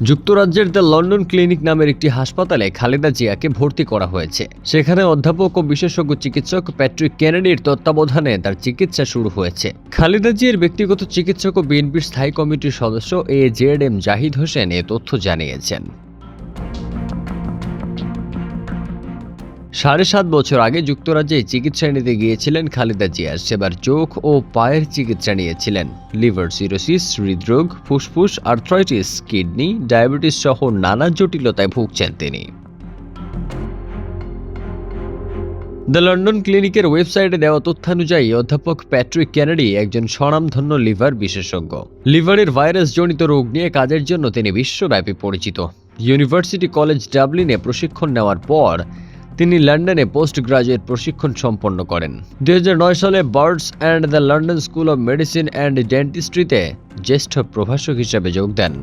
যুক্তরাজ্যের the London clinic নামের একটি হাসপাতালে খালেদা জিয়াকে ভর্তি করা হয়েছে। সেখানে অধ্যাপক ও বিশেষজ্ঞ চিকিৎসক প্যাট্রিক কেনেডির তত্ত্বাবধানে তার চিকিৎসা শুরু হয়েছে। খালেদা জিয়ার ব্যক্তিগত চিকিৎসক ও বিএনপির স্থায়ী কমিটির সদস্য AJM জাহিদ হোসেন এ তথ্য জানিয়েছেন। 7.5 বছর আগে যুক্তরাজ্যে চিকিৎসা নিতে গিয়েছিলেন খালেদা জিয়া। সেবার চোখ ও পায়ের চিকিৎসা নিয়েছিলেন। লিভার সিরোসিস, হৃদরোগ, ফুসফুস, আর্থ্রাইটিস, কিডনি, ডায়াবেটিস সহ নানা জটিলতায় ভুগছেন তিনি। দ্য লন্ডন ক্লিনিকের ওয়েবসাইটে দেওয়া তথ্যানুযায়ী অধ্যাপক প্যাট্রিক কেনেডি একজন স্বনামধন্য লিভার বিশেষজ্ঞ। লিভারের ভাইরাসজনিত রোগ নিয়ে কাজের জন্য তিনি বিশ্বব্যাপী পরিচিত। ইউনিভার্সিটি কলেজ ডাবলিনে প্রশিক্ষণ নেওয়ার পর তিনি লন্ডনে পোস্ট গ্রাজুয়েট প্রশিক্ষণ সম্পন্ন করেন। 2009 সালে Barts and the London school of medicine and ডেন্টিস্ট্রিতে জ্যেষ্ঠ প্রভাষক হিসেবে যোগ দেন।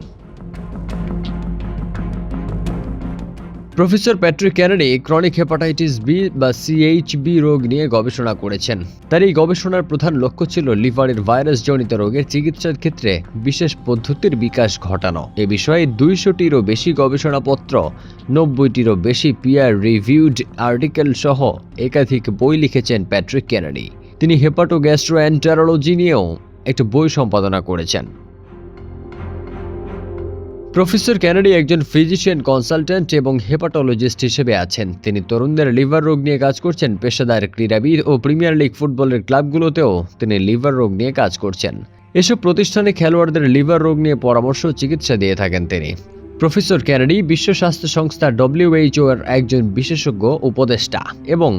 Professor Patrick Kennedy chronic hepatitis B বা CHB রোগ নিয়ে গবেষণা করেছেন। তার এই গবেষণার প্রধান লক্ষ্য ছিল লিভারের ভাইরাসজনিত রোগের চিকিৎসার ক্ষেত্রে বিশেষ পদ্ধতির বিকাশ ঘটানো। এ বিষয়ে 200টিরও বেশি গবেষণাপত্র, 90টিরও বেশি পিয়ার রিভিউড আর্টিকেল সহ একাধিক বই লিখেছেন প্যাট্রিক কেনেডি। তিনি হেপাটোগ্যাস্ট্রোএন্টারোলজি নিয়েও একটি বই সম্পাদনা করেছেন। প্রফেসর কেনেডি একজন ফিজিশিয়ান কনসালট্যান্ট এবং হেপাটোলজিস্ট হিসেবে আছেন। তিনি তরুণদের লিভার রোগ নিয়ে কাজ করছেন। পেশাদার ক্রীড়াবিদ ও প্রিমিয়ার লিগ ফুটবলের ক্লাবগুলোতেও তিনি লিভার রোগ নিয়ে কাজ করছেন। এসব প্রতিষ্ঠানে খেলোয়াড়দের লিভার রোগ নিয়ে পরামর্শ ও চিকিৎসা দিয়ে থাকেন তিনি। প্রফেসর কেনেডি বিশ্ব স্বাস্থ্য সংস্থা WHO এর একজন বিশেষজ্ঞ উপদেষ্টা এবং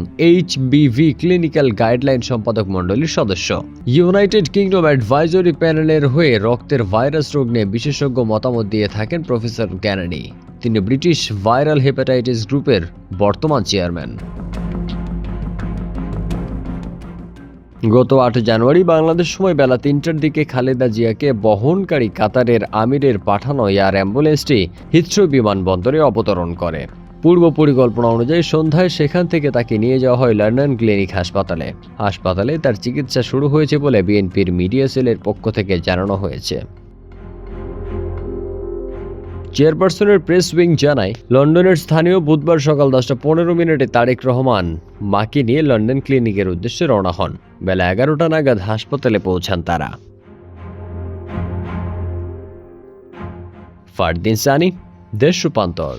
HBV ক্লিনিক্যাল গাইডলাইন সম্পাদক মণ্ডলীর সদস্য। ইউনাইটেড কিংডম অ্যাডভাইজরি প্যানেলের হয়ে রক্তের ভাইরাস রোগ নিয়ে বিশেষজ্ঞ মতামত দিয়ে থাকেন প্রফেসর কেনেডি। তিনি ব্রিটিশ ভাইরাল হেপাটাইটিস গ্রুপের বর্তমান চেয়ারম্যান। গত 8 জানুয়ারি বাংলাদেশ সময় বেলা 3টার দিকে খালেদা জিয়াকে বহনকারী কাতারের আমিরের পাঠানো এয়ার অ্যাম্বুলেন্সটি হিথ্রো বিমানবন্দরে অবতরণ করে। পূর্ব পরিকল্পনা অনুযায়ী সন্ধ্যায় সেখান থেকে তাকে নিয়ে যাওয়া হয় লন্ডন ক্লিনিক হাসপাতালে। হাসপাতালে তার চিকিৎসা শুরু হয়েছে বলে বিএনপির মিডিয়া সেলের পক্ষ থেকে জানানো হয়েছে। চেয়ারপারসনের প্রেস উইং জানায়, লন্ডনের স্থানীয় বুধবার সকাল 10:15 তারেক রহমান মাকে নিয়ে লন্ডন ক্লিনিকের উদ্দেশ্যে রওনা হন। বেলা 11টা নাগাদ হাসপাতালে পৌঁছান তারা। ফারদিন সানি, দেশ রূপান্তর।